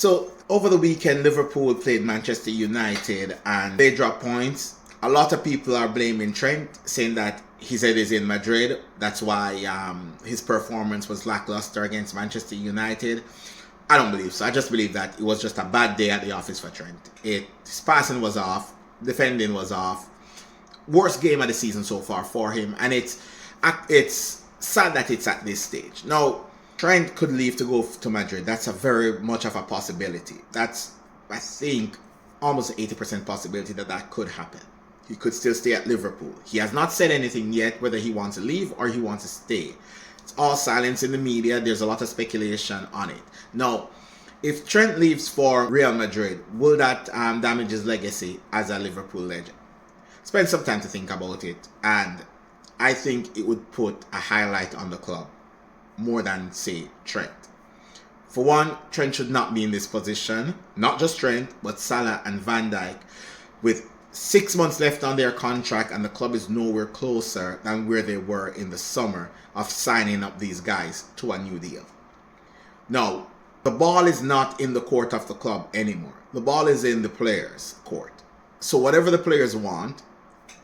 So over the weekend, Liverpool played Manchester United and they dropped points. A lot of people are blaming Trent, saying that his head is in Madrid. That's why his performance was lackluster against Manchester United. I don't believe so. I just believe that it was just a bad day at the office for Trent. His passing was off, defending was off. Worst game of the season so far for him, and it's sad that it's at this stage. Now, Trent could leave to go to Madrid. That's a very much of a possibility. That's, I think, almost 80% possibility that could happen. He could still stay at Liverpool. He has not said anything yet whether he wants to leave or he wants to stay. It's all silence in the media. There's a lot of speculation on it. Now, if Trent leaves for Real Madrid, will that damage his legacy as a Liverpool legend? Spend some time to think about it, and I think it would put a highlight on the club more than, say, Trent. For one, Trent should not be in this position. Not just Trent, but Salah and Van Dijk, with 6 months left on their contract, and the club is nowhere closer than where they were in the summer of signing up these guys to a new deal. Now, the ball is not in the court of the club anymore. The ball is in the players' court. So whatever the players want,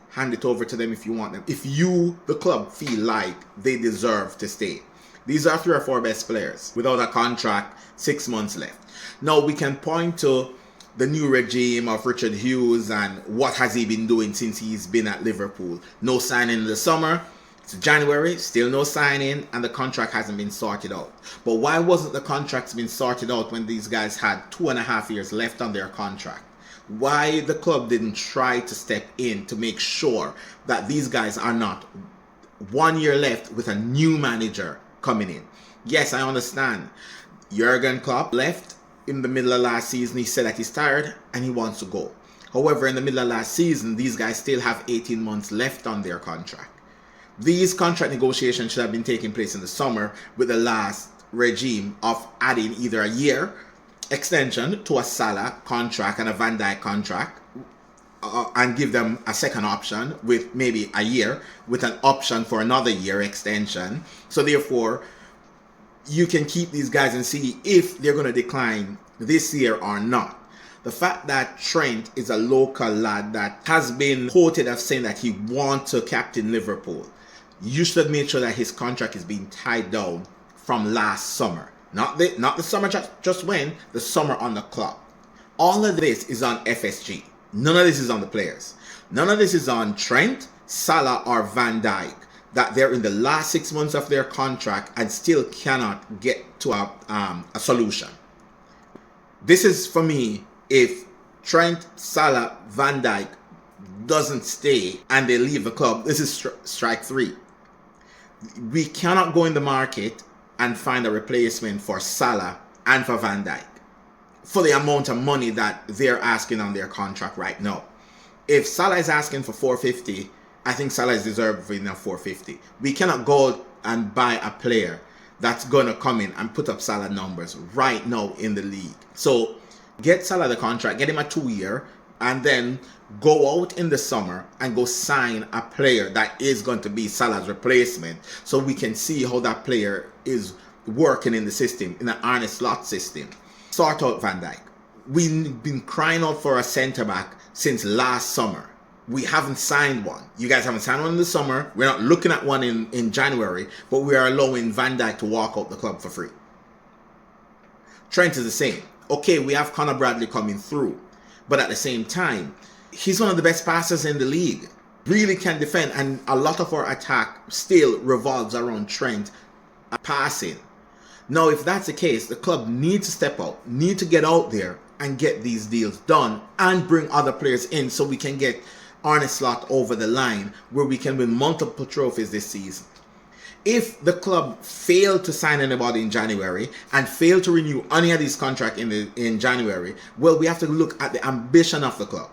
hand it over to them if you want them. If you, the club, feel like they deserve to stay. These are 3 or 4 best players without a contract, 6 months left. Now we can point to the new regime of Richard Hughes and what has he been doing since he's been at Liverpool. No signing in the summer. It's January, still no signing, and the contract hasn't been sorted out. But why wasn't the contracts been sorted out when these guys had 2.5 years left on their contract? Why the club didn't try to step in to make sure that these guys are not 1 year left with a new manager coming in? Yes, I understand. Jurgen Klopp left in the middle of last season. He said that he's tired and he wants to go. However, in the middle of last season, these guys still have 18 months left on their contract. These contract negotiations should have been taking place in the summer with the last regime of adding either a year extension to a Salah contract and a Van Dijk contract, and give them a second option with maybe a year with an option for another year extension. So therefore, you can keep these guys and see if they're going to decline this year or not. The fact that Trent is a local lad that has been quoted as saying that he wants to captain Liverpool, you should make sure that his contract is being tied down from last summer. Not the summer just went, the summer on the clock. All of this is on FSG. None of this is on the players. None of this is on Trent, Salah, or Van Dijk, that they're in the last 6 months of their contract and still cannot get to a solution. This is, for me, if Trent, Salah, Van Dijk doesn't stay and they leave the club, this is strike 3. We cannot go in the market and find a replacement for Salah and for Van Dijk for the amount of money that they're asking on their contract right now. If Salah is asking for 450, I think Salah is deserving of 450. We cannot go and buy a player that's going to come in and put up Salah numbers right now in the league. So get Salah the contract, get him a 2-year, and then go out in the summer and go sign a player that is going to be Salah's replacement, so we can see how that player is working in the system, in an Arne Slot system. Sort out Van Dijk. We've been crying out for a centre-back since last summer. We haven't signed one. You guys haven't signed one in the summer. We're not looking at one in January, but we are allowing Van Dijk to walk out the club for free. Trent is the same. Okay, we have Conor Bradley coming through, but at the same time, he's one of the best passers in the league. Really can defend, and a lot of our attack still revolves around Trent passing. Now, if that's the case, the club needs to step out, need to get out there and get these deals done and bring other players in so we can get Arne Slot over the line where we can win multiple trophies this season. If the club failed to sign anybody in January and failed to renew any of these contracts in January, well, we have to look at the ambition of the club.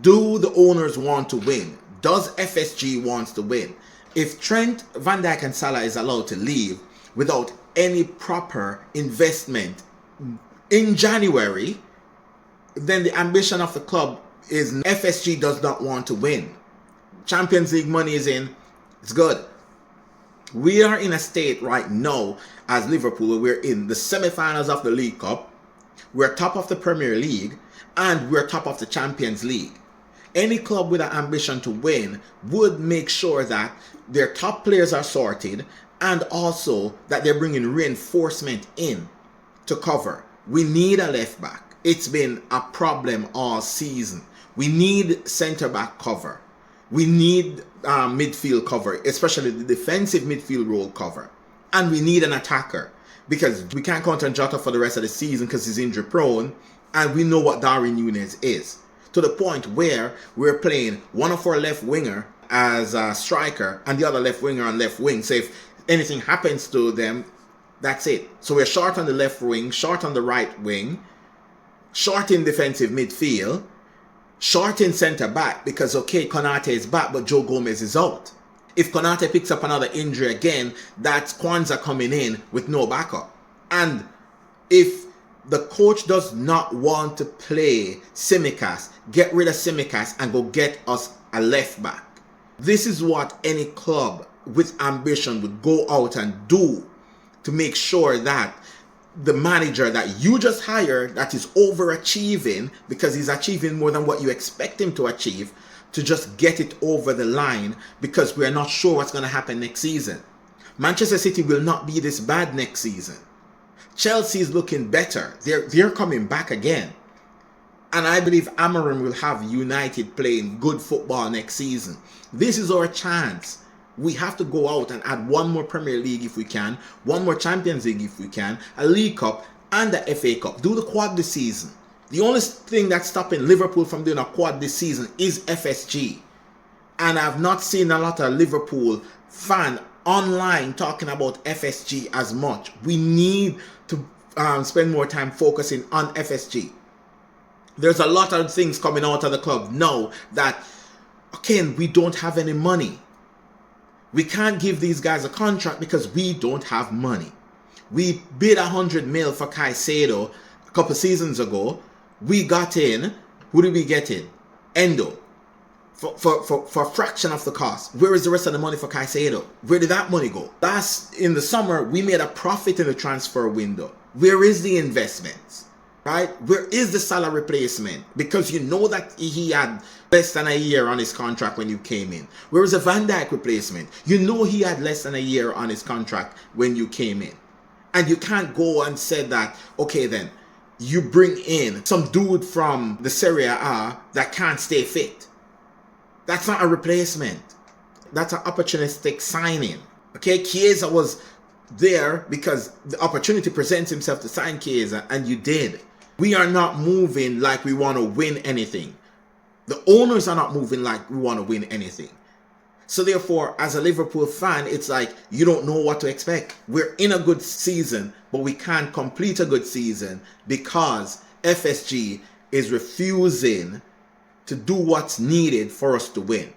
Do the owners want to win? Does FSG want to win? If Trent, Van Dijk and Salah is allowed to leave without any proper investment in January, then the ambition of the club is FSG does not want to win. Champions League money is in, it's good. We are in a state right now as Liverpool where we're in the semi-finals of the League Cup. We're top of the Premier League and we're top of the Champions League. Any club with an ambition to win would make sure that their top players are sorted and also that they're bringing reinforcement in to cover. We need a left back. It's been a problem all season. We need centre back cover. We need midfield cover, especially the defensive midfield role cover. And we need an attacker because we can't count on Jota for the rest of the season because he's injury prone. And we know what Darwin Núñez is. To the point where we're playing one of our left winger as a striker and the other left winger on left wing. So if anything happens to them, that's it. So we're short on the left wing, short on the right wing, short in defensive midfield, short in centre back because, okay, Konate is back, but Joe Gomez is out. If Konate picks up another injury again, that's Kwanzaa coming in with no backup. And if the coach does not want to play Tsimikas, get rid of Tsimikas and go get us a left back. This is what any club with ambition would go out and do to make sure that the manager that you just hired that is overachieving because he's achieving more than what you expect him to achieve, to just get it over the line because we're not sure what's going to happen next season. Manchester City will not be this bad next season. Chelsea is looking better. They're coming back again. And I believe Amorim will have United playing good football next season. This is our chance. We have to go out and add one more Premier League if we can, one more Champions League if we can, a League Cup and the FA Cup. Do the quad this season. The only thing that's stopping Liverpool from doing a quad this season is FSG. And I've not seen a lot of Liverpool fan online talking about FSG as much. We need to spend more time focusing on FSG. There's a lot of things coming out of the club now that, again, we don't have any money. We can't give these guys a contract because we don't have money. We bid 100 mil for Caicedo a couple seasons ago. We got in, who did we get in? Endo. For a fraction of the cost. Where is the rest of the money for Caicedo? Where did that money go? In the summer, we made a profit in the transfer window. Where is the investments? Right? Where is the salary replacement? Because you know that he had less than a year on his contract when you came in. Where is the Van Dijk replacement? You know he had less than a year on his contract when you came in. And you can't go and say that, okay then, you bring in some dude from the Serie A that can't stay fit. That's not a replacement. That's an opportunistic signing. Okay, Chiesa was there because the opportunity presents himself to sign Chiesa, and you did. We are not moving like we want to win anything. The owners are not moving like we want to win anything. So therefore, as a Liverpool fan, it's like you don't know what to expect. We're in a good season, but we can't complete a good season because FSG is refusing to do what's needed for us to win.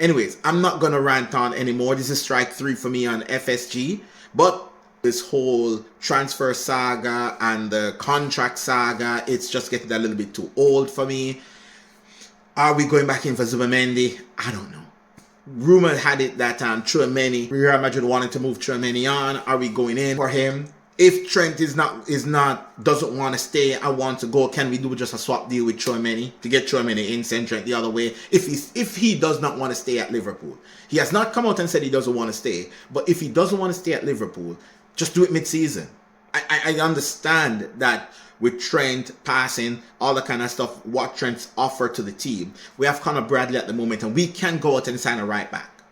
Anyways, I'm not going to rant on anymore. This is strike 3 for me on FSG. But this whole transfer saga and the contract saga, it's just getting a little bit too old for me. Are we going back in for Zubimendi? I don't know. Rumor had it that Tchouaméni, Real Madrid wanted to move Tchouaméni on. Are we going in for him? If Trent doesn't want to stay and want to go, can we do just a swap deal with Tchouaméni to get Tchouaméni in, send Trent the other way? If he does not want to stay at Liverpool, he has not come out and said he doesn't want to stay. But if he doesn't want to stay at Liverpool, just do it mid-season. I understand that with Trent passing, all that kind of stuff, what Trent's offered to the team. We have Conor Bradley at the moment, and we can go out and sign a right back.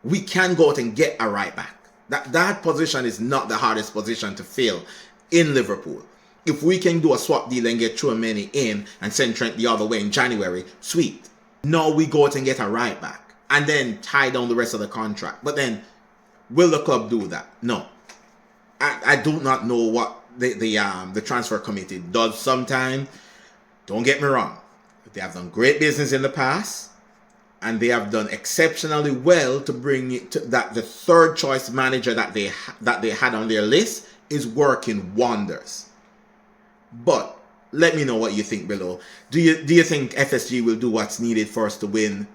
We can go out and get a right back. That position is not the hardest position to fill in Liverpool. If we can do a swap deal and get Tchouaméni in and send Trent the other way in January, sweet. No, we go out and get a right back and then tie down the rest of the contract. But then, will the club do that? No. I do not know what the transfer committee does sometimes. Don't get me wrong. They have done great business in the past. And they have done exceptionally well to bring it to that the third choice manager that they had on their list is working wonders. But let me know what you think below. Do you think FSG will do what's needed for us to win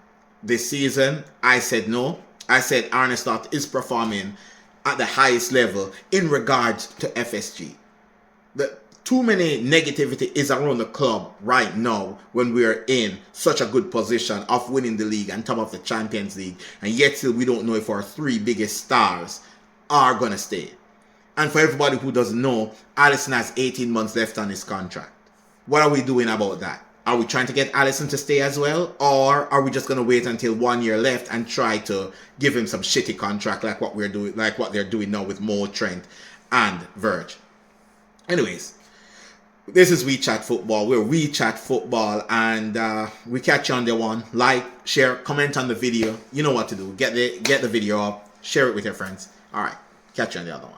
this season? I said no. I said Arne Slot is performing at the highest level in regards to FSG. too many negativity is around the club right now when we are in such a good position of winning the league and top of the Champions League, and yet still we don't know if our 3 biggest stars are going to stay. And for everybody who doesn't know, Alisson has 18 months left on his contract. What are we doing about that? Are we trying to get Alisson to stay as well? Or are we just going to wait until 1 year left and try to give him some shitty contract like what they're doing now with Mo, Trent, and Verge? Anyways, this is We Chat Football. We're We Chat Football, and we catch you on the one. Like, share, comment on the video. You know what to do. Get the video up, share it with your friends. All right, catch you on the other one.